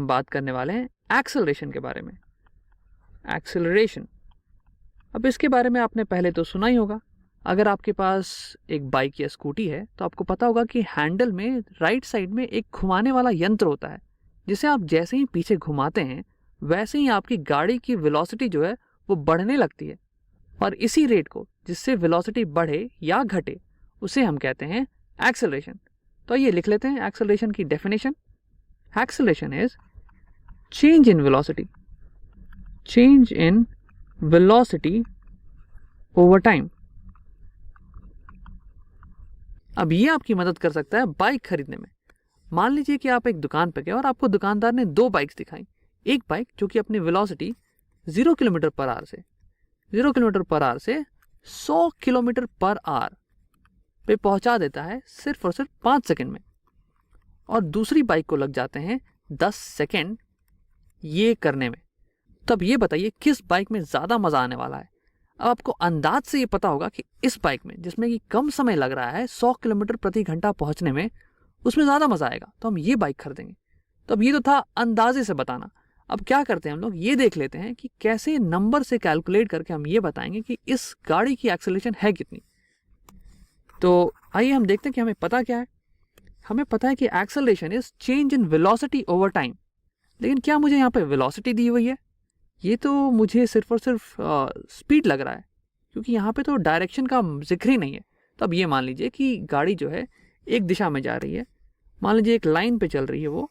बात करने वाले हैं एक्सेलरेशन के बारे में। एक्सेलरेशन, अब इसके बारे में आपने पहले तो सुना ही होगा। अगर आपके पास एक बाइक या स्कूटी है तो आपको पता होगा कि हैंडल में राइट साइड में एक घुमाने वाला यंत्र होता है, जिसे आप जैसे ही पीछे घुमाते हैं वैसे ही आपकी गाड़ी की वेलोसिटी जो है वो बढ़ने लगती है। और इसी रेट को, जिससे वेलोसिटी बढ़े या घटे, उसे हम कहते हैं एक्सेलरेशन। तो ये लिख लेते हैं एक्सेलरेशन की definition. Acceleration is change in velocity, change in velocity over time. अब ये आपकी मदद कर सकता है बाइक खरीदने में। मान लीजिए कि आप एक दुकान पर गए और आपको दुकानदार ने 2 बाइक्स दिखाई। एक बाइक जो कि अपनी वेलोसिटी 0 किलोमीटर पर आवर से 100 किलोमीटर पर आवर पे पहुंचा देता है सिर्फ और सिर्फ 5 सेकंड में, और दूसरी बाइक को लग जाते हैं 10 सेकंड ये करने में। तब ये बताइए किस बाइक में ज़्यादा मज़ा आने वाला है। अब आपको अंदाज से ये पता होगा कि इस बाइक में, जिसमें कि कम समय लग रहा है 100 किलोमीटर प्रति घंटा पहुंचने में, उसमें ज़्यादा मज़ा आएगा, तो हम ये बाइक खरीदेंगे। तो अब ये तो था अंदाजे से बताना। अब क्या करते हैं हम लोग, ये देख लेते हैं कि कैसे नंबर से कैलकुलेट करके हम ये बताएंगे कि इस गाड़ी की एक्सेलरेशन है कितनी। तो आइए हम देखते हैं कि हमें पता क्या है। हमें पता है कि acceleration is change in velocity over time. लेकिन क्या मुझे यहाँ पे वेलोसिटी दी हुई है? ये तो मुझे सिर्फ और सिर्फ स्पीड लग रहा है, क्योंकि यहाँ पे तो डायरेक्शन का जिक्र ही नहीं है। तो अब ये मान लीजिए कि गाड़ी जो है एक दिशा में जा रही है, मान लीजिए एक लाइन पे चल रही है वो,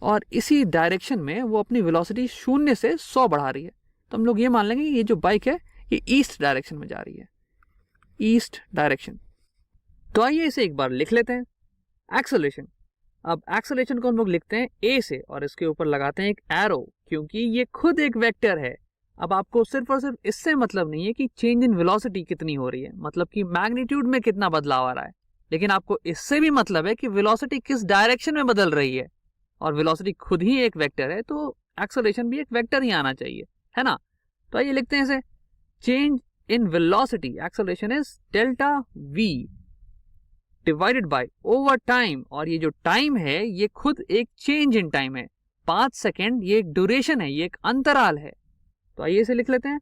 और इसी डायरेक्शन में वो अपनी वेलोसिटी 0 से 100 बढ़ा रही है। तो हम लोग ये मान लेंगे कि ये जो बाइक है ये ईस्ट डायरेक्शन में जा रही है, ईस्ट डायरेक्शन। तो आइए इसे एक बार लिख लेते हैं, एक्सेलरेशन। अब एक्सेलरेशन को हम लोग लिखते हैं ए से, और इसके ऊपर लगाते हैं एक एरो, क्योंकि ये खुद एक वेक्टर है। अब आपको सिर्फ और सिर्फ इससे मतलब नहीं है कि चेंज इन वेलोसिटी कितनी हो रही है, मतलब कि मैग्नीट्यूड में कितना बदलाव आ रहा है, लेकिन आपको इससे भी मतलब है कि वेलोसिटी किस डायरेक्शन में बदल रही है। और वेलोसिटी खुद ही एक वेक्टर है, तो एक्सेलरेशन भी एक वेक्टर ही आना चाहिए, है ना। तो आइए लिखते हैं इसे, change in velocity, acceleration is delta we divided by over time. और ये जो टाइम है ये खुद एक चेंज इन टाइम है। 5 सेकेंड ये एक ड्यूरेशन है, ये एक अंतराल है। तो आइए इसे लिख लेते हैं,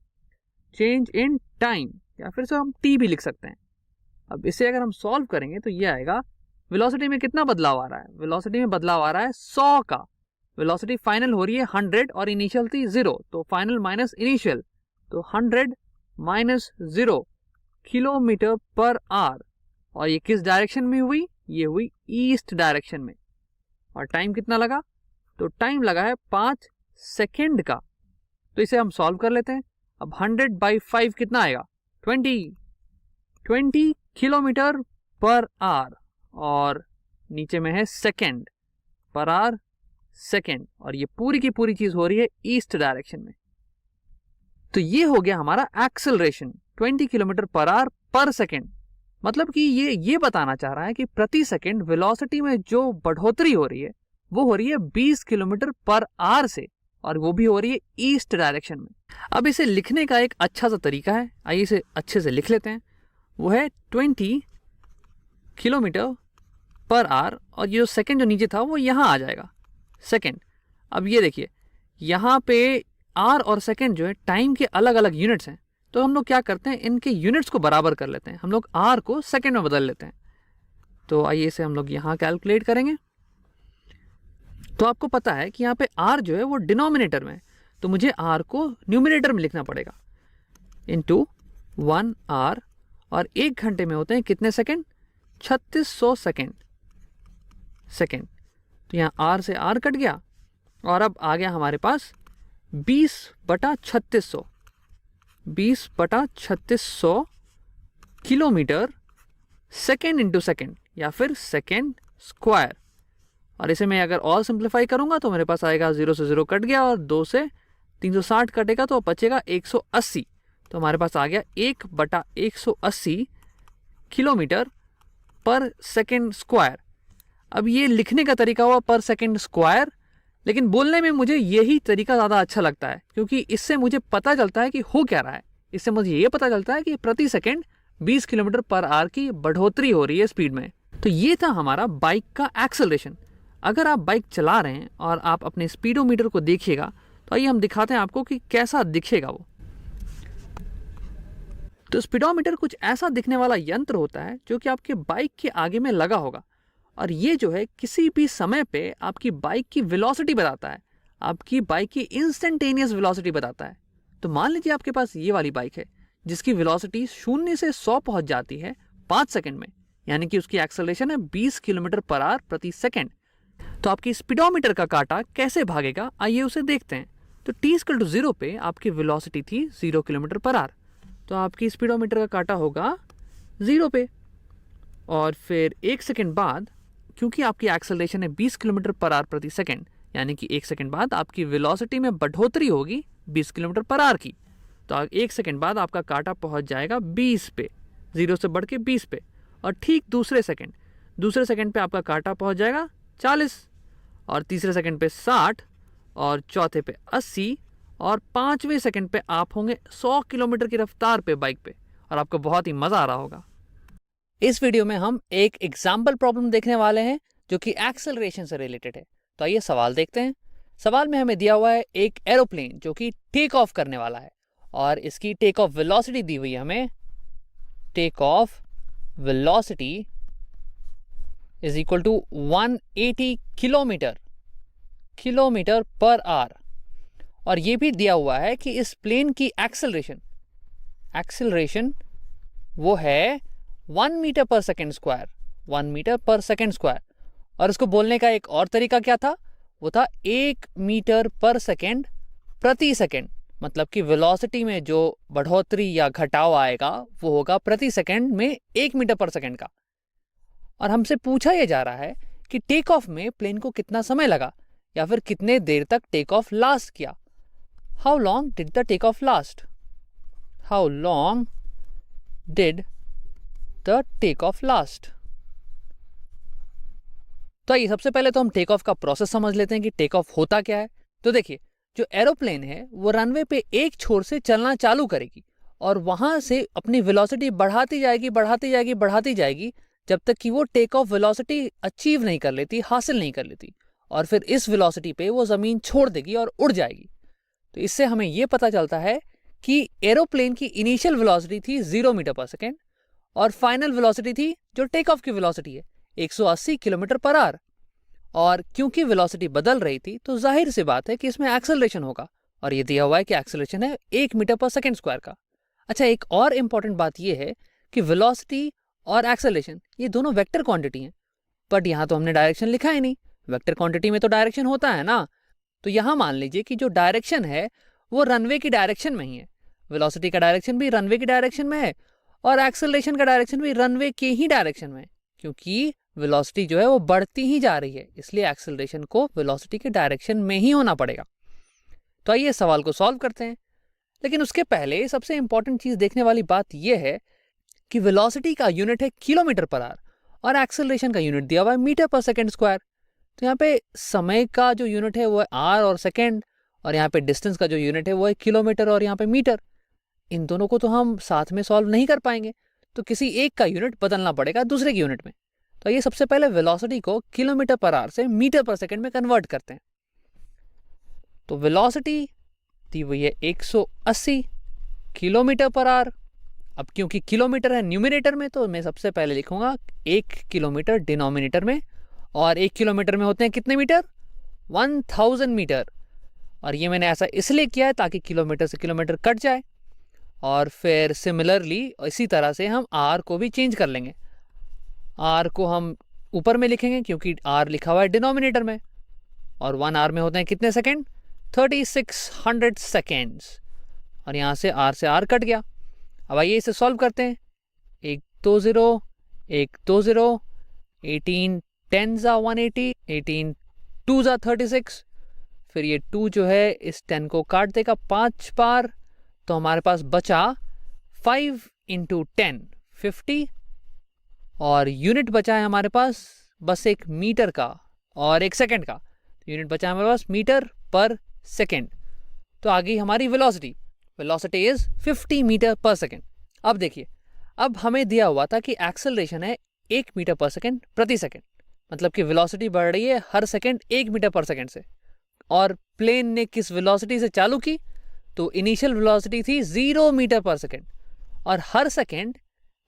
चेंज इन टाइम, या फिर से हम टी भी लिख सकते हैं। अब इसे अगर हम सॉल्व करेंगे तो ये आएगा, वेलोसिटी में कितना बदलाव आ रहा है? वेलोसिटी में बदलाव आ रहा है 100 का। वेलोसिटी फाइनल हो रही है 100 और इनिशियल थी 0, तो फाइनल माइनस इनिशियल, तो 100 माइनस 0 किलोमीटर पर आवर। और ये किस डायरेक्शन में हुई? ये हुई ईस्ट डायरेक्शन में। और टाइम कितना लगा? तो टाइम लगा है 5 सेकेंड का। तो इसे हम सॉल्व कर लेते हैं। अब 100/5 कितना आएगा? 20 किलोमीटर पर आवर, और नीचे में है सेकेंड पर आवर, सेकेंड, और ये पूरी की पूरी चीज हो रही है ईस्ट डायरेक्शन में। तो ये हो गया हमारा एक्सेलरेशन, 20 किलोमीटर पर आवर पर सेकेंड। मतलब कि ये बताना चाह रहा है कि प्रति सेकेंड वेलोसिटी में जो बढ़ोतरी हो रही है वो हो रही है 20 किलोमीटर पर आवर से, और वो भी हो रही है ईस्ट डायरेक्शन में। अब इसे लिखने का एक अच्छा सा तरीका है, आइए इसे अच्छे से लिख लेते हैं। वो है 20 किलोमीटर पर आवर, और ये जो सेकेंड जो नीचे था वो यहाँ आ जाएगा, सेकेंड। अब ये देखिए, यहाँ पे आवर और सेकेंड जो है टाइम के अलग अलग यूनिट्स हैं, तो हम लोग क्या करते हैं, इनके यूनिट्स को बराबर कर लेते हैं। हम लोग आर को सेकेंड में बदल लेते हैं। तो आइए इसे हम लोग यहाँ कैलकुलेट करेंगे। तो आपको पता है कि यहाँ पे आर जो है वो डिनोमिनेटर में है, तो मुझे आर को न्यूमिनेटर में लिखना पड़ेगा, इंटू 1 आर। और 1 घंटे में होते हैं कितने सेकेंड? 3600 सेकेंड। तो यहाँ आर से आर कट गया, और अब आ गया हमारे पास 20/3600, 20/3600 किलोमीटर सेकेंड इंटू सेकेंड, या फिर सेकेंड स्क्वायर। और इसे मैं अगर और सिंप्लीफाई करूंगा तो मेरे पास आएगा 0 से 0 कट गया, और 2 से 360 कटेगा तो बचेगा 180। तो हमारे पास आ गया 1/180 किलोमीटर पर सेकेंड स्क्वायर। अब ये लिखने का तरीका हुआ पर सेकेंड स्क्वायर, लेकिन बोलने में मुझे यही तरीका ज़्यादा अच्छा लगता है, क्योंकि इससे मुझे पता चलता है कि हो क्या रहा है। इससे मुझे ये पता चलता है कि प्रति सेकेंड 20 किलोमीटर पर आवर की बढ़ोतरी हो रही है स्पीड में। तो ये था हमारा बाइक का एक्सेलरेशन। अगर आप बाइक चला रहे हैं और आप अपने स्पीडोमीटर को देखिएगा तो आइए हम दिखाते हैं आपको कि कैसा दिखेगा वो। तो स्पीडोमीटर कुछ ऐसा दिखने वाला यंत्र होता है जो कि आपके बाइक के आगे में लगा होगा, और ये जो है किसी भी समय पे आपकी बाइक की वेलोसिटी बताता है, आपकी बाइक की इंस्टेंटेनियस वेलोसिटी बताता है। तो मान लीजिए आपके पास ये वाली बाइक है जिसकी वेलोसिटी 0 से 100 पहुंच जाती है 5 सेकंड में, यानी कि उसकी एक्सेलरेशन है 20 किलोमीटर पर आवर प्रति सेकंड। तो आपकी स्पीडोमीटर का कांटा कैसे भागेगा, आइए उसे देखते हैं। तो t=0 पे आपकी वेलोसिटी थी 0 किलोमीटर पर आवर, तो आपकी स्पीडोमीटर का कांटा होगा 0 पे। और फिर 1 सेकंड बाद, क्योंकि आपकी एक्सेलरेशन है 20 किलोमीटर पर आवर प्रति सेकंड, यानी कि 1 सेकंड बाद आपकी वेलोसिटी में बढ़ोतरी होगी 20 किलोमीटर पर आवर की, तो 1 सेकंड बाद आपका कांटा पहुंच जाएगा 20 पे, 0 से बढ़ के 20 पे। और ठीक दूसरे सेकंड पे आपका कांटा पहुंच जाएगा 40, और तीसरे सेकंड पे 60, और चौथे पे 80, और 5वें सेकंड पे आप होंगे 100 किलोमीटर की रफ्तार पे बाइक पे, और आपको बहुत ही मजा आ रहा होगा। इस वीडियो में हम एक एग्जाम्पल प्रॉब्लम देखने वाले हैं जो कि एक्सेलरेशन से रिलेटेड है। तो आइए सवाल देखते हैं। सवाल में हमें दिया हुआ है एक एरोप्लेन जो कि टेक ऑफ करने वाला है, और इसकी टेक ऑफ वेलोसिटी दी हुई है हमें। Take off velocity is equal to 180 kilometre per hour, और ये भी दिया हुआ है कि इस प्लेन की एक्सेलरेशन वो है 1 metre per second square, 1 metre per second square. और इसको बोलने का एक और तरीका क्या था, वो था 1 मीटर पर सेकेंड प्रति सेकेंड, मतलब कि वेलोसिटी में जो बढ़ोतरी या घटाव आएगा वो होगा प्रति सेकेंड में 1 मीटर पर सेकेंड का। और हमसे पूछा यह जा रहा है कि टेक ऑफ में प्लेन को कितना समय लगा, या फिर कितने देर तक टेक ऑफ लास्ट किया। How long did the take off last, how long did the take off last. तो आइए सबसे पहले तो हम टेक ऑफ का प्रोसेस समझ लेते हैं कि टेक ऑफ होता क्या है। तो देखिए, जो एरोप्लेन है वो रनवे पे एक छोर से चलना चालू करेगी, और वहां से अपनी वेलोसिटी बढ़ाती जाएगी जब तक कि वो टेक ऑफ वेलोसिटी अचीव नहीं कर लेती, हासिल नहीं कर लेती, और फिर इस वेलोसिटी पे वो जमीन छोड़ देगी और उड़ जाएगी। तो इससे हमें यह पता चलता है कि एरोप्लेन की इनिशियल वेलोसिटी थी 0 मीटर पर सेकेंड, और फाइनल वेलोसिटी थी जो टेक ऑफ की वेलोसिटी है 180 किलोमीटर पर आवर। और क्योंकि वेलोसिटी बदल रही थी तो जाहिर सी बात है कि इसमें एक्सेलरेशन होगा, और ये दिया हुआ है कि एक्सेलरेशन है 1 मीटर पर सेकेंड स्क्वायर का। अच्छा, एक और इंपॉर्टेंट बात यह है कि वेलोसिटी और एक्सेलरेशन ये दोनों वेक्टर क्वांटिटी हैं, बट यहाँ तो हमने डायरेक्शन लिखा ही नहीं। वेक्टर क्वांटिटी में तो डायरेक्शन होता है ना, तो यहाँ मान लीजिए कि जो डायरेक्शन है वो रनवे की डायरेक्शन में ही है। वेलोसिटी का डायरेक्शन भी रनवे की डायरेक्शन में है, और एक्सेलरेशन का डायरेक्शन भी रनवे के ही डायरेक्शन में है, क्योंकि वेलोसिटी जो है वो बढ़ती ही जा रही है, इसलिए एक्सेलरेशन को वेलोसिटी के डायरेक्शन में ही होना पड़ेगा। तो आइए सवाल को सॉल्व करते हैं। लेकिन उसके पहले सबसे इंपॉर्टेंट चीज देखने वाली बात यह है कि वेलोसिटी का यूनिट है किलोमीटर पर आवर, और एक्सेलरेशन का यूनिट दिया हुआ है मीटर पर सेकेंड स्क्वायर। तो यहाँ पे समय का जो यूनिट है वो है आवर और सेकेंड, और यहाँ पे डिस्टेंस का जो यूनिट है वो है किलोमीटर और यहाँ पे मीटर। इन दोनों को तो हम साथ में सॉल्व नहीं कर पाएंगे, तो किसी एक का यूनिट बदलना पड़ेगा दूसरे के यूनिट में। तो ये सबसे पहले वेलोसिटी को किलोमीटर पर आवर से मीटर पर सेकेंड में कन्वर्ट करते हैं। तो वेलोसिटी दी हुई है 180 किलोमीटर पर आवर। अब क्योंकि किलोमीटर है न्यूमरेटर में, तो मैं सबसे पहले लिखूंगा 1 किलोमीटर डिनोमिनेटर में, और 1 किलोमीटर में होते हैं कितने मीटर, 1000 मीटर। और ये मैंने ऐसा इसलिए किया है ताकि किलोमीटर से किलोमीटर कट जाए, और फिर सिमिलरली इसी तरह से हम आर को भी चेंज कर लेंगे। आर को हम ऊपर में लिखेंगे क्योंकि आर लिखा हुआ है डिनोमिनेटर में, और 1 आवर में होते हैं कितने सेकेंड, 3600 सेकेंड्स, और यहाँ से आर कट गया। अब आइए इसे सॉल्व करते हैं। 1 2 0 1 2 0 18 10 जा 180, 18 2 जा 36, फिर ये 2 जो है इस 10 को काट देगा 5 बार, तो हमारे पास बचा 5 × 10 50, और यूनिट बचा है हमारे पास बस 1 मीटर का और 1 सेकेंड का। तो यूनिट बचा है हमारे पास मीटर पर सेकेंड। तो आ गई हमारी velocity is 50 metre per second. अब देखिए, अब हमें दिया हुआ था कि एक्सेलरेशन है 1 मीटर पर सेकेंड प्रति सेकेंड, मतलब कि वेलोसिटी बढ़ रही है हर सेकंड 1 मीटर पर सेकंड से। और प्लेन ने किस वेलोसिटी से चालू की, तो इनिशियल वेलोसिटी थी 0 मीटर पर सेकंड, और हर सेकंड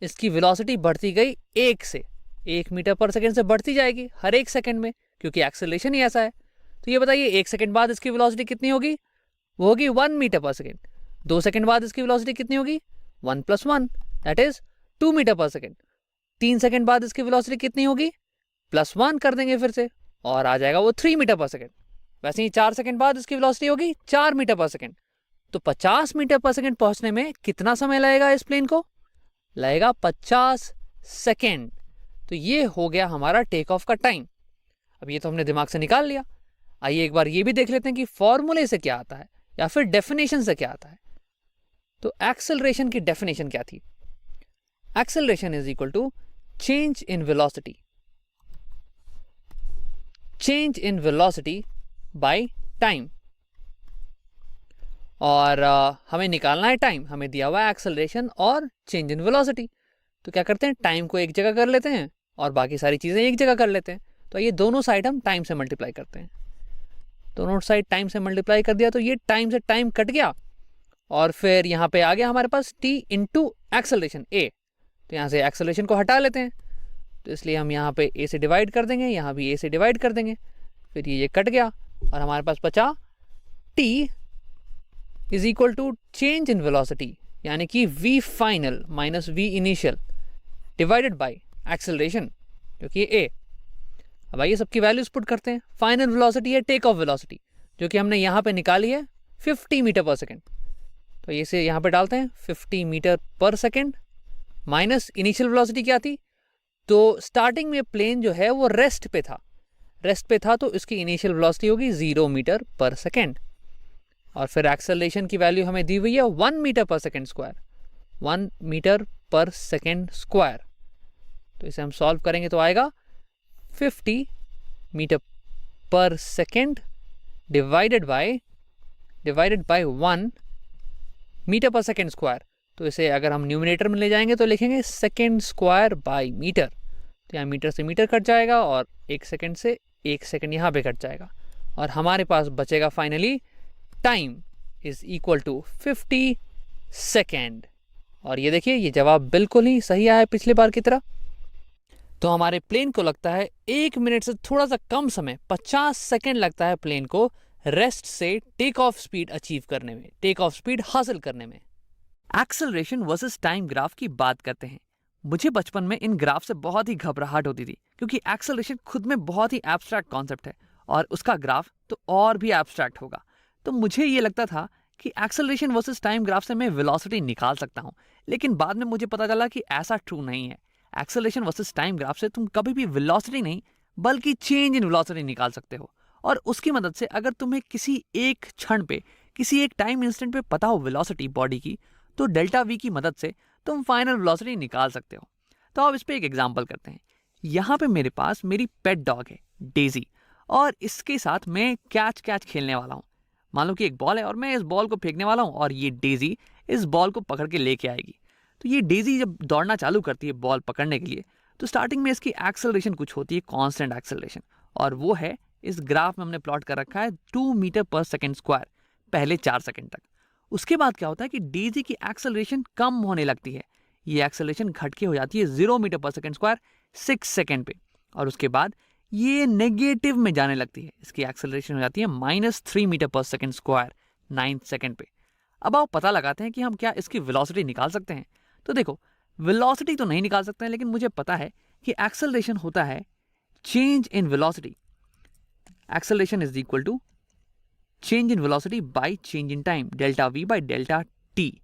इसकी वेलोसिटी बढ़ती गई 1 से 1 मीटर पर सेकंड से बढ़ती जाएगी हर एक सेकंड में, क्योंकि एक्सेलरेशन ही ऐसा है। तो ये बताइए 1 सेकंड बाद इसकी वेलोसिटी कितनी होगी, वो होगी 1 मीटर पर सेकंड। 2 सेकंड बाद इसकी वेलोसिटी कितनी होगी, 1 + 1 that is 2 metre per second. 3 second बाद इसकी वेलोसिटी कितनी होगी, +1 कर देंगे फिर से, और आ जाएगा वो 3 मीटर पर सेकंड। वैसे ही 4 सेकंड बाद इसकी वेलोसिटी होगी 4 मीटर पर सेकंड। तो 50 मीटर पर सेकंड पहुंचने में कितना समय लगेगा इस प्लेन को, लगेगा 50 सेकंड। तो ये हो गया हमारा टेक ऑफ का टाइम। अब ये तो हमने दिमाग से निकाल लिया। आइए एक बार ये भी देख लेते हैं कि फॉर्मूले से क्या आता है या फिर डेफिनेशन से क्या आता है। तो एक्सेलरेशन की डेफिनेशन क्या थी, acceleration is equal to change in velocity, change in velocity by time. और हमें निकालना है टाइम, हमें दिया हुआ है एक्सेलरेशन और चेंज इन वेलोसिटी। तो क्या करते हैं, टाइम को एक जगह कर लेते हैं और बाकी सारी चीज़ें एक जगह कर लेते हैं। तो ये दोनों साइड हम टाइम से मल्टीप्लाई करते हैं, दोनों साइड टाइम से मल्टीप्लाई कर दिया तो ये टाइम से टाइम कट गया, और फिर यहाँ पे आ गया हमारे पास t इंटू एक्सेलरेशन a। तो यहाँ से एक्सेलरेशन को हटा लेते हैं, तो इसलिए हम यहाँ पे a से डिवाइड कर देंगे, यहाँ भी a से डिवाइड कर देंगे, फिर ये कट गया और हमारे पास बचा t is equal to change in velocity, यानी कि v final minus v initial divided by acceleration, जो कि a। अब आइए सबकी वैल्यूज पुट करते हैं। फाइनल वेलोसिटी है टेक ऑफ वेलोसिटी, जो कि हमने यहाँ पे निकाली है 50 मीटर पर सेकेंड। तो इसे यहाँ पे डालते हैं 50 metre per second minus initial velocity क्या थी, तो स्टार्टिंग में प्लेन जो है वो रेस्ट पे था, तो इसकी इनिशियल वेलोसिटी होगी 0 मीटर पर सेकेंड। और फिर एक्सेलरेशन की वैल्यू हमें दी हुई है 1 metre per second square, 1 metre per second square. तो इसे हम सॉल्व करेंगे तो आएगा 50 metre per second divided by 1 metre per second square. तो इसे अगर हम न्यूमिनेटर में ले जाएंगे तो लिखेंगे सेकेंड स्क्वायर बाय मीटर। तो यहाँ मीटर से मीटर कट जाएगा और 1 सेकेंड से 1 सेकेंड यहाँ पे कट जाएगा, और हमारे पास बचेगा finally time is equal to 50 second. और ये देखिए ये जवाब बिल्कुल ही सही आया पिछले बार की तरह। तो हमारे प्लेन को लगता है 1 मिनट से थोड़ा सा कम समय, 50 सेकेंड लगता है प्लेन को रेस्ट से टेक ऑफ स्पीड अचीव करने में, टेक ऑफ स्पीड हासिल करने में। एक्सेलरेशन वर्सेस टाइम ग्राफ की बात करते हैं। मुझे बचपन में इन ग्राफ से बहुत ही घबराहट होती थी, क्योंकि एक्सेलरेशन खुद में बहुत ही एब्स्ट्रैक्ट कॉन्सेप्ट है और उसका ग्राफ तो और भी एब्स्ट्रैक्ट होगा। तो मुझे ये लगता था कि एक्सेलरेशन वर्सेस टाइम ग्राफ से मैं वेलोसिटी निकाल सकता हूँ, लेकिन बाद में मुझे पता चला कि ऐसा ट्रू नहीं है। एक्सेलरेशन वर्सेस टाइम ग्राफ से तुम कभी भी वेलोसिटी नहीं बल्कि चेंज इन वेलोसिटी निकाल सकते हो, और उसकी मदद से अगर तुम्हें किसी एक क्षण पे, किसी एक टाइम इंस्टेंट पे पता हो वेलोसिटी बॉडी की, तो डेल्टा वी की मदद से तुम फाइनल वेलोसिटी निकाल सकते हो। तो अब इस पे एक एग्जांपल करते हैं। यहाँ पे मेरे पास मेरी पेट डॉग है डेजी, और इसके साथ मैं कैच खेलने वाला हूँ। मान लो कि एक बॉल है और मैं इस बॉल को फेंकने वाला हूँ और ये डेजी इस बॉल को पकड़ के लेके आएगी। तो ये डेजी जब दौड़ना चालू करती है बॉल पकड़ने के लिए, तो स्टार्टिंग में इसकी एक्सेलरेशन कुछ होती है, कांस्टेंट एक्सेलरेशन, और वो है इस ग्राफ में हमने प्लॉट कर रखा है 2 मीटर पर सेकेंड स्क्वायर पहले 4 सेकेंड तक। उसके बाद क्या होता है कि डेजी की एक्सेलरेशन कम होने लगती है, ये एक्सेलरेशन घट के हो जाती है 0 metre per second square 6 second पे, और उसके बाद ये नेगेटिव में जाने लगती है, इसकी एक्सेलरेशन हो जाती है -3 metre per second square 9 second पे। अब आओ पता लगाते हैं कि हम क्या इसकी वेलोसिटी निकाल सकते हैं। तो देखो वेलोसिटी तो नहीं निकाल सकते हैं, लेकिन मुझे पता है कि एक्सेलरेशन होता है change in velocity, acceleration is equal to change in velocity by change in time, delta V by delta T.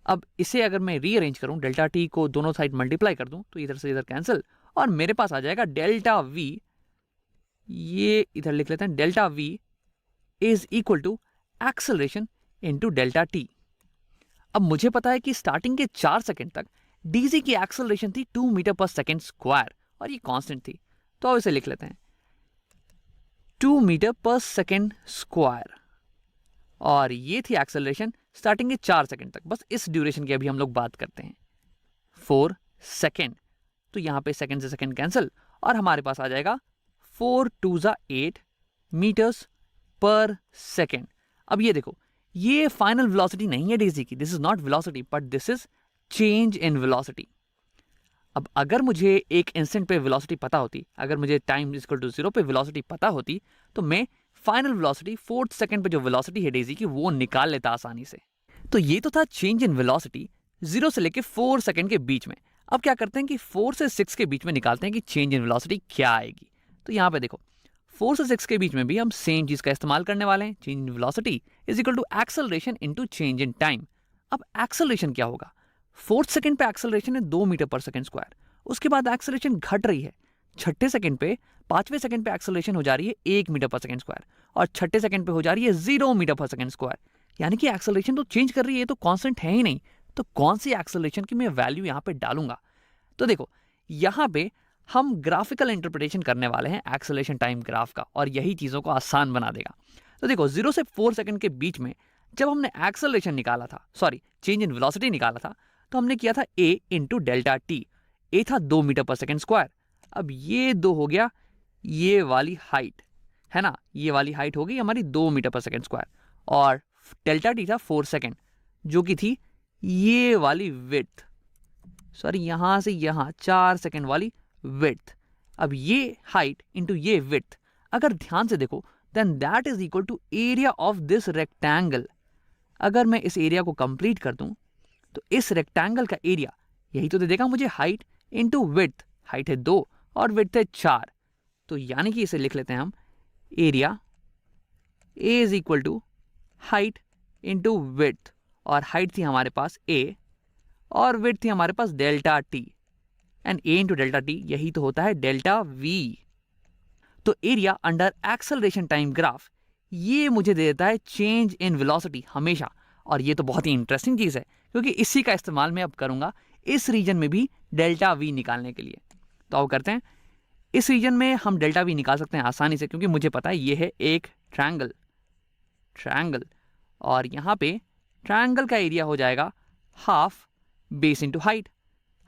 अब इसे अगर मैं रीअरेंज करूं, डेल्टा टी को दोनों साइड मल्टीप्लाई कर दूं तो इधर से इधर कैंसिल, और मेरे पास आ जाएगा डेल्टा वी, ये इधर लिख लेते हैं, delta V is equal to acceleration into delta T. अब मुझे पता है कि स्टार्टिंग के 4 सेकंड तक डीजी की एक्सेलरेशन थी 2 मीटर पर सेकेंड स्क्वायर, और ये कांस्टेंट थी। तो अब इसे लिख लेते हैं 2 मीटर पर सेकेंड स्क्वायर, और ये थी एक्सेलरेशन स्टार्टिंग के 4 सेकंड तक। बस इस ड्यूरेशन की अभी हम लोग बात करते हैं, 4 सेकंड। तो यहाँ पे सेकंड से सेकंड कैंसिल, और हमारे पास आ जाएगा 4 2 8 मीटर्स पर सेकेंड। अब ये देखो, ये फाइनल वेलोसिटी नहीं है डेजी की, this is not velocity but this is change in velocity. अब अगर मुझे एक इंस्टेंट पे वेलोसिटी पता होती, अगर मुझे टाइम इक्वल टू 0 पे वेलोसिटी पता होती, तो मैं फाइनल वेलोसिटी 4th सेकंड पे जो वेलोसिटी है डेजी की वो निकाल लेता आसानी से। तो ये तो था चेंज इन वेलोसिटी 0 से लेके 4 सेकंड के बीच में। अब क्या करते हैं कि 4 से 6 के बीच में निकालते हैं कि चेंज इन वेलोसिटी क्या आएगी। तो यहाँ पे देखो 4 से 6 के बीच में भी हम सेम चीज का इस्तेमाल करने वाले हैं, change in velocity is equal to acceleration into change in time. अब एक्सेलरेशन क्या होगा, 4th सेकंड पे एक्सेलरेशन है 2 मीटर पर सेकंड स्क्वायर, उसके बाद एक्सेलरेशन घट रही है, 6ठे सेकंड पे 5वें सेकंड पे एक्सेलरेशन हो जा रही है 1 मीटर पर सेकंड स्क्वायर, और 6ठे सेकंड पे हो जा रही है 0 मीटर पर सेकंड स्क्वायर। यानी कि एक्सेलरेशन तो चेंज कर रही है, तो कांस्टेंट है ही नहीं, तो कौन सी एक्सेलरेशन की मैं वैल्यू यहाँ पे डालूंगा। तो देखो यहाँ पे हम ग्राफिकल इंटरप्रिटेशन करने वाले हैं एक्सेलरेशन टाइम ग्राफ का, और यही चीज़ों को आसान बना देगा। तो देखो 0 से 4 सेकंड के बीच में जब हमने एक्सेलरेशन निकाला था, सॉरी चेंज इन वेलोसिटी निकाला था, तो हमने किया था a इंटू डेल्टा टी। ए था 2 मीटर पर सेकंड स्क्वायर, अब ये 2 हो गया ये वाली हाइट, है ना, ये वाली हाइट हो गई हमारी 2 मीटर पर सेकंड स्क्वायर, और डेल्टा टी था 4 सेकंड जो कि थी ये वाली विड्थ, सॉरी यहां से यहां 4 सेकंड वाली विड्थ। अब ये हाइट इंटू ये विड्थ अगर ध्यान से देखो then that is equal to area of this rectangle. अगर मैं इस एरिया को कंप्लीट कर दूं तो इस रेक्टेंगल का एरिया यही तो दे देगा मुझे हाइट इंटू विड्थ, हाइट है 2 और विड्थ है 4, तो यानी कि इसे लिख लेते हैं हम area A is equal to height into width, और हाइट थी हमारे पास ए और विड्थ थी हमारे पास delta T, and A into delta T यही तो होता है डेल्टा वी। तो area under acceleration time graph ये मुझे दे देता है चेंज इन वेलोसिटी हमेशा, और ये तो बहुत ही इंटरेस्टिंग चीज है क्योंकि इसी का इस्तेमाल मैं अब करूंगा इस रीजन में भी डेल्टा वी निकालने के लिए। तो अब करते हैं, इस रीजन में हम डेल्टा वी निकाल सकते हैं आसानी से क्योंकि मुझे पता है ये है एक ट्रायंगल, और यहाँ पे ट्रायंगल का एरिया हो जाएगा half base into height,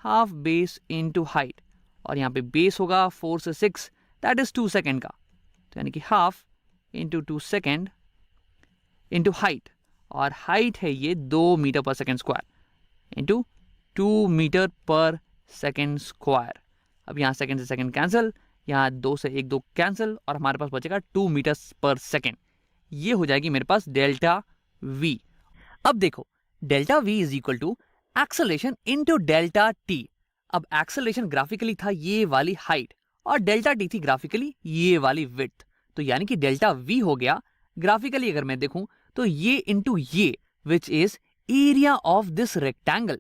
half base into height, और यहाँ पे बेस होगा 4 से 6 दैट इज 2 सेकेंड का, तो यानी कि half into 2 second into height, और हाइट है ये 2 metre per second square into 2 metre per second square. अब यहाँ सेकेंड से सेकेंड कैंसिल, यहाँ 2 से 1 2 कैंसिल, और हमारे पास बचेगा 2 मीटर्स पर सेकेंड। ये हो जाएगी मेरे पास डेल्टा वी। अब देखो delta V is equal to acceleration into delta T. अब एक्सेलरेशन ग्राफिकली था ये वाली हाइट और डेल्टा टी थी ग्राफिकली ये वाली विड्थ, तो यानी कि डेल्टा वी हो गया ग्राफिकली अगर मैं देखूं तो ये इंटू ये which is area of this rectangle.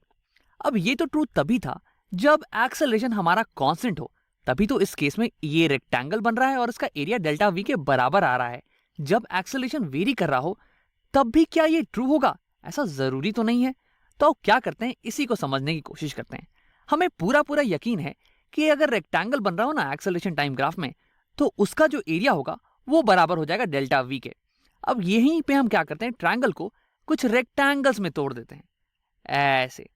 अब ये तो ट्रू तभी था जब एक्सेलरेशन हमारा कांस्टेंट हो, तभी तो इस केस में ये रेक्टेंगल बन रहा है और इसका एरिया डेल्टा वी के बराबर आ रहा है। जब एक्सेलरेशन वेरी कर रहा हो तब भी क्या ये ट्रू होगा, ऐसा जरूरी तो नहीं है। तो क्या करते हैं, इसी को समझने की कोशिश करते हैं। हमें पूरा पूरा यकीन है कि अगर रेक्टेंगल बन रहा हो ना एक्सेलरेशन टाइम ग्राफ में, तो उसका जो एरिया होगा वो बराबर हो जाएगा डेल्टा वी के। अब यहीं पे हम क्या करते हैं, ट्रायंगल को कुछ रेक्टेंगल्स में तोड़ देते हैं ऐसे,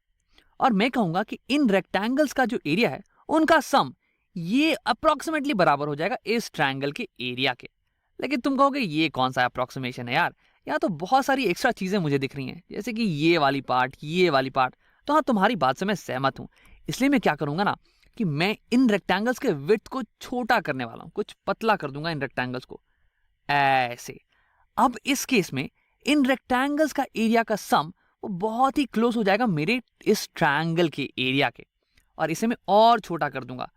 और मैं कहूंगा कि इन रेक्टेंगल्स का जो एरिया है उनका सम ये अप्रोक्सीमेटली बराबर हो जाएगा इस ट्रायंगल के एरिया के। लेकिन तुम कहोगे ये कौन सा अप्रोक्सीमेशन है यार, यहाँ तो बहुत सारी एक्स्ट्रा चीजें मुझे दिख रही हैं, जैसे कि ये वाली पार्ट, ये वाली पार्ट। तो हाँ, तुम्हारी बात से मैं सहमत हूँ, इसलिए मैं क्या करूंगा ना कि मैं इन रेक्टेंगल्स के विड्थ को छोटा करने वाला हूँ, कुछ पतला कर दूंगा इन रेक्टेंगल्स को ऐसे। अब इस केस में इन रेक्टेंगल्स का एरिया का सम वो बहुत ही क्लोज हो जाएगा मेरे इस ट्रायंगल के एरिया के, और इसे मैं और छोटा कर दूंगा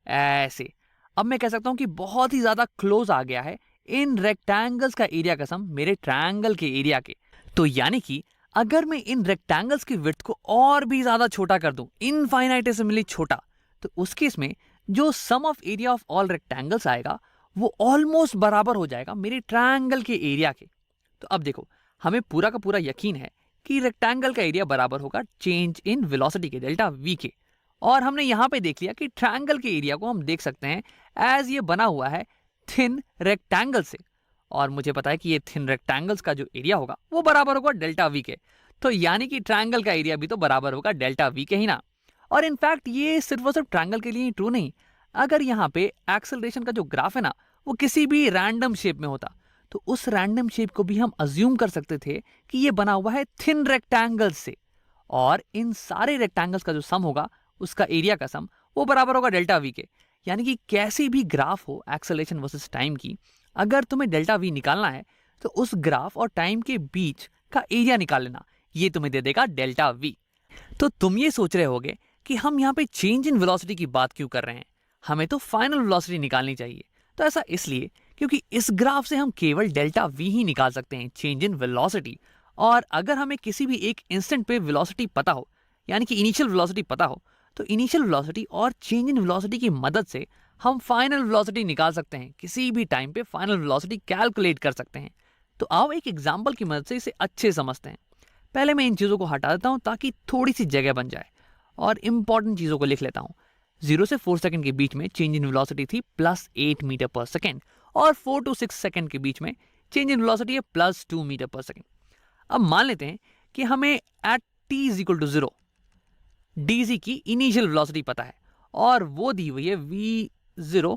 ऐसे। अब मैं कह सकता हूं कि बहुत ही ज्यादा क्लोज आ गया है इन रेक्टेंगल्स का एरिया का सम मेरे ट्रायंगल के एरिया के। तो यानी कि अगर मैं इन रेक्टेंगल्स की विड्थ को और भी ज्यादा छोटा कर दूं, इनफाइनाइटेसिमली छोटा, तो उस केस में जो sum of area of all rectangles आएगा वो ऑलमोस्ट बराबर हो जाएगा मेरे ट्रायंगल के एरिया के। तो अब देखो, हमें पूरा का पूरा यकीन है कि रेक्टेंगल का एरिया बराबर होगा चेंज इन वेलोसिटी के डेल्टा वी के, और हमने यहां पे देख लिया कि ट्रायंगल के एरिया को हम देख सकते हैं एज ये बना हुआ है थिन रेक्टेंगल से, और मुझे पता है कि ये थिन रेक्टेंगल्स का जो एरिया होगा वो बराबर होगा डेल्टा वी के। तो यानी कि ट्रायंगल का एरिया भी तो बराबर होगा डेल्टा वी के ही ना। और इनफैक्ट ये सिर्फ और सिर्फ ट्रायंगल के लिए ही ट्रू नहीं, अगर यहाँ पे एक्सेलरेशन का जो ग्राफ है ना वो किसी भी रैंडम शेप में होता तो उस रैंडम शेप को भी हम अज्यूम कर सकते थे कि ये बना हुआ है थिन रेक्टेंगल से, और इन सारे रेक्टेंगल्स का जो सम होगा उसका एरिया का सम वो बराबर होगा डेल्टा वी के। यानी कि कैसी भी ग्राफ हो एक्सेलरेशन वर्सेस टाइम की, अगर तुम्हें डेल्टा वी निकालना है तो उस ग्राफ और टाइम के बीच का एरिया निकाल लेना, ये तुम्हें दे देगा डेल्टा वी। तो तुम ये सोच रहे होगे कि हम यहाँ पे चेंज इन वेलोसिटी की बात क्यों कर रहे हैं, हमें तो फाइनल वेलोसिटी निकालनी चाहिए। तो ऐसा इसलिए क्योंकि इस ग्राफ से हम केवल डेल्टा वी ही निकाल सकते हैं, चेंज इन वेलोसिटी। और अगर हमें किसी भी एक इंस्टेंट पे वेलोसिटी पता हो, यानी कि इनिशियल वेलोसिटी पता हो, तो इनिशियल वेलोसिटी और चेंज इन वेलोसिटी की मदद से हम फाइनल वेलोसिटी निकाल सकते हैं। किसी भी टाइम पे फाइनल वेलोसिटी कैलकुलेट कर सकते हैं। तो आओ एक एग्जांपल की मदद से इसे अच्छे समझते हैं। पहले मैं इन चीज़ों को हटा देता हूँ ताकि थोड़ी सी जगह बन जाए, और इंपॉर्टेंट चीज़ों को लिख लेता हूँ। 0 से 4 सेकंड के बीच में चेंज इन वेलोसिटी थी +8 मीटर पर सेकंड, और 4 to 6 सेकंड के बीच में चेंज इन वेलोसिटी है +2 मीटर पर सेकंड। अब मान लेते हैं कि हमें एट t = 0 dz की इनिशियल वेलोसिटी पता है, और वो दी हुई है v0,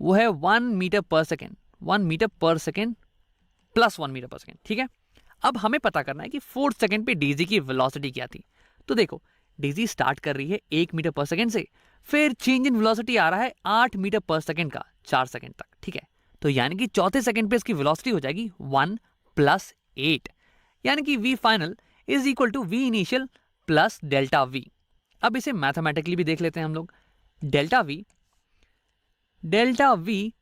वो है 1 metre per second, 1 metre per second + 1 metre per second. ठीक है, अब हमें पता करना है कि 4 सेकंड पे dz की वेलोसिटी क्या थी। तो देखो dz स्टार्ट कर रही है 1 मीटर पर सेकंड से, फिर चेंज इन वेलोसिटी आ रहा है 8 मीटर पर सेकंड का 4 सेकंड तक। ठीक है, तो यानी कि चौथे सेकंड पे इसकी वेलोसिटी हो जाएगी 1 + 8, यानी कि v final is equal to v initial plus delta V. अब इसे मैथमेटिकली भी देख लेते हैं हम लोग। Delta V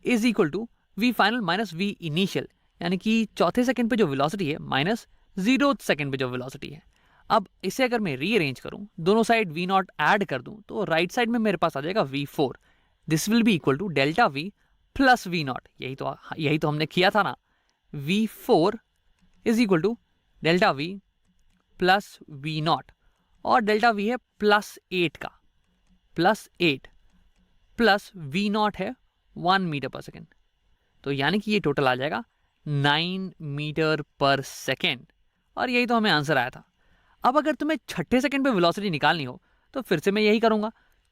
is equal to v final minus v initial, यानी कि चौथे सेकंड पे जो वेलोसिटी है माइनस 0 सेकंड पे जो वेलोसिटी है। अब इसे अगर मैं रीअरेंज करूं, दोनों साइड v0 ऐड कर दूं, तो राइट साइड में मेरे पास आ जाएगा v4। This will be equal to delta V plus v0। यही तो हमने किया था ना। v4 is equal to delta V plus v0, और डेल्टा वी है +8 का, +8 प्लस v0 है 1 मीटर पर सेकेंड। तो यानी कि ये टोटल आ जाएगा 9 मीटर पर सेकेंड, और यही तो हमें आंसर आया था। अब अगर तुम्हें छठे सेकंड पे वेलोसिटी निकालनी हो तो फिर से मैं यही करूंगा।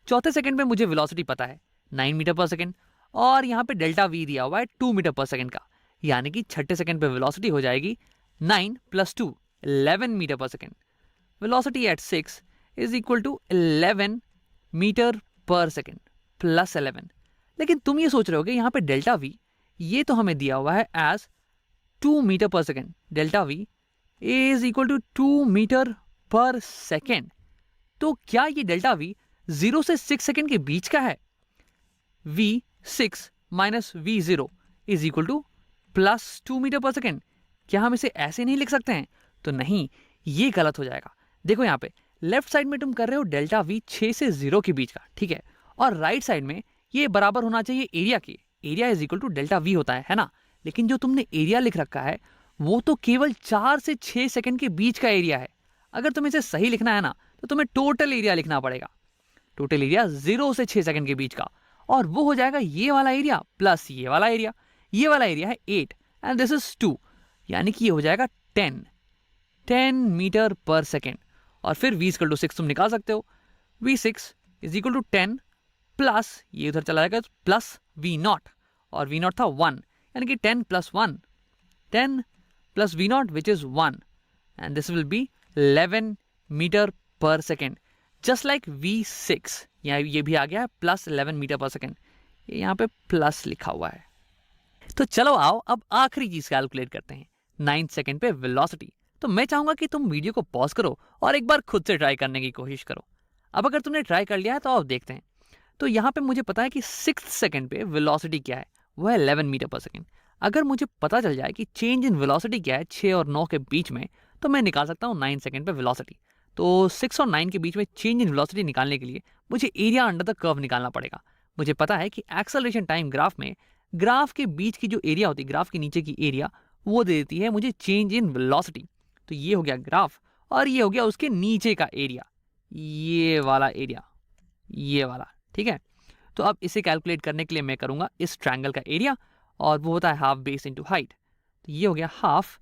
चौथे सेकंड पे मुझे वेलोसिटी पता है 9 मीटर पर सेकंड, और यहाँ पे डेल्टा वी दिया हुआ है 2 मीटर पर सेकंड का, यानी कि छठे सेकंड पे वेलोसिटी हो जाएगी 9 + 2 11 metre per second. Velocity at 6 is equal to 11 metre per second plus 11। लेकिन तुम ये सोच रहे होगे यहाँ पे डेल्टा वी ये तो हमें दिया हुआ है as 2 metre per second, delta V is equal to 2 metre per second. तो क्या ये डेल्टा वी 0 से 6 सेकेंड के बीच का है? v6 minus v0 is equal to +2 metre per second. क्या हम इसे ऐसे नहीं लिख सकते हैं? तो नहीं, ये गलत हो जाएगा। देखो यहाँ पे लेफ्ट साइड में तुम कर रहे हो डेल्टा वी 6 से 0 के बीच का, ठीक है, और राइट साइड में ये बराबर होना चाहिए एरिया के। Area is equal to delta v होता है ना। लेकिन जो तुमने एरिया लिख रखा है वो तो केवल 4 से 6 सेकंड के बीच का एरिया है। अगर तुम्हें इसे सही लिखना है ना तो तुम्हें टोटल एरिया लिखना पड़ेगा। टोटल एरिया 0 से 6 सेकंड के बीच का, और वो हो जाएगा ये वाला एरिया प्लस ये वाला एरिया। ये वाला एरिया है 8 एंड दिस इज 2, यानी कि ये हो जाएगा 10 मीटर पर सेकेंड। और फिर v = 6 तुम निकाल सकते हो। v6 is equal to 10 plus ये उधर चला जाएगा प्लस v0, और v0 था 1, यानी कि 10 + 1, 10 plus v0 which is 1, and this will be 11 metre per second, just like v6। यहाँ ये भी आ गया है +11 मीटर पर सेकेंड, ये यहाँ पे प्लस लिखा हुआ है। तो चलो आओ अब आखिरी चीज कैलकुलेट करते हैं, 9 सेकेंड पे वेलोसिटी। तो मैं चाहूंगा कि तुम वीडियो को पॉज करो और एक बार खुद से ट्राई करने की कोशिश करो। अब अगर तुमने ट्राई कर लिया है तो अब देखते हैं। तो यहाँ पे मुझे पता है कि 6 सेकेंड पे वेलोसिटी क्या है, वो है 11 मीटर पर सेकेंड। अगर मुझे पता चल जाए कि चेंज इन वेलोसिटी क्या है 6 और 9 के बीच में, तो मैं निकाल सकता हूँ 9 सेकेंड पे वेलोसिटी। तो 6 और 9 के बीच में चेंज इन वेलोसिटी निकालने के लिए मुझे एरिया अंडर द कर्व निकालना पड़ेगा। मुझे पता है कि एक्सेलरेशन टाइम ग्राफ में ग्राफ के बीच की जो एरिया होती है, ग्राफ के नीचे की एरिया, वो दे देती है मुझे चेंज इन वेलोसिटी। तो ये हो गया ग्राफ, और ये हो गया उसके नीचे का एरिया, ये वाला एरिया, ये वाला, ठीक है। तो अब इसे कैलकुलेट करने के लिए मैं करूंगा इस ट्रायंगल का एरिया, और वो होता है हाफ बेस इंटू हाइट। तो ये हो गया हाफ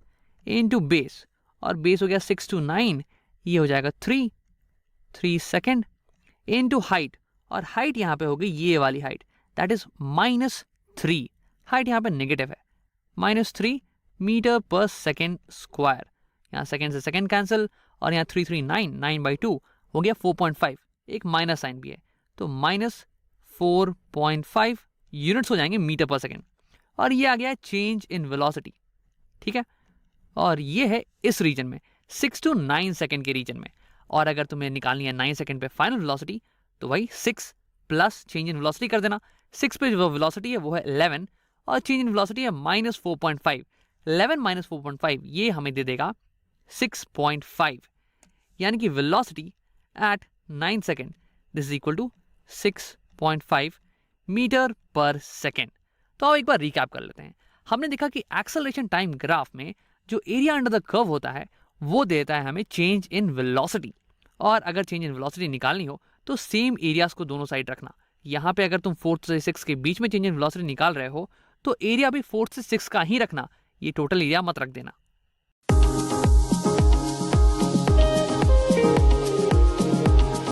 इंटू बेस, और बेस हो गया 6 to 9, ये हो जाएगा 3 सेकेंड इंटू हाइट, और हाइट यहाँ पे होगी ये वाली हाइट, दैट इज -3। हाइट यहाँ पे नेगेटिव है, -3 मीटर पर सेकेंड स्क्वायर। यहाँ सेकेंड से सेकेंड कैंसिल, और यहाँ 339 9/2 हो गया 4.5, एक माइनस साइन भी है, तो -4.5 यूनिट्स हो जाएंगे मीटर पर सेकेंड। और ये आ गया है चेंज इन वेलोसिटी, ठीक है। और ये है इस रीजन में 6 to 9 सेकेंड के रीजन में। और अगर तुम्हें निकालनी है 9 सेकेंड पे फाइनल वेलोसिटी, तो वही 6 प्लस चेंज इन वेलोसिटी कर देना। 6 पे जो वेलोसिटी है वो है 11, और चेंज इन वेलोसिटी है -4.5। 11 - 4.5 ये हमें दे देगा 6.5, यानी कि velocity at 9 second this is equal to 6.5 metre per second. तो अब एक बार रिकैप कर लेते हैं। हमने देखा कि एक्सेलरेशन टाइम ग्राफ में जो एरिया अंडर द कर्व होता है वो देता है हमें चेंज इन वेलोसिटी, और अगर चेंज इन वेलोसिटी निकालनी हो तो सेम एरियाज को दोनों साइड रखना। यहाँ पे अगर तुम 4 से 6 के बीच में चेंज इन वेलोसिटी निकाल रहे हो तो एरिया भी 4 से 6 का ही रखना, ये टोटल एरिया मत रख देना।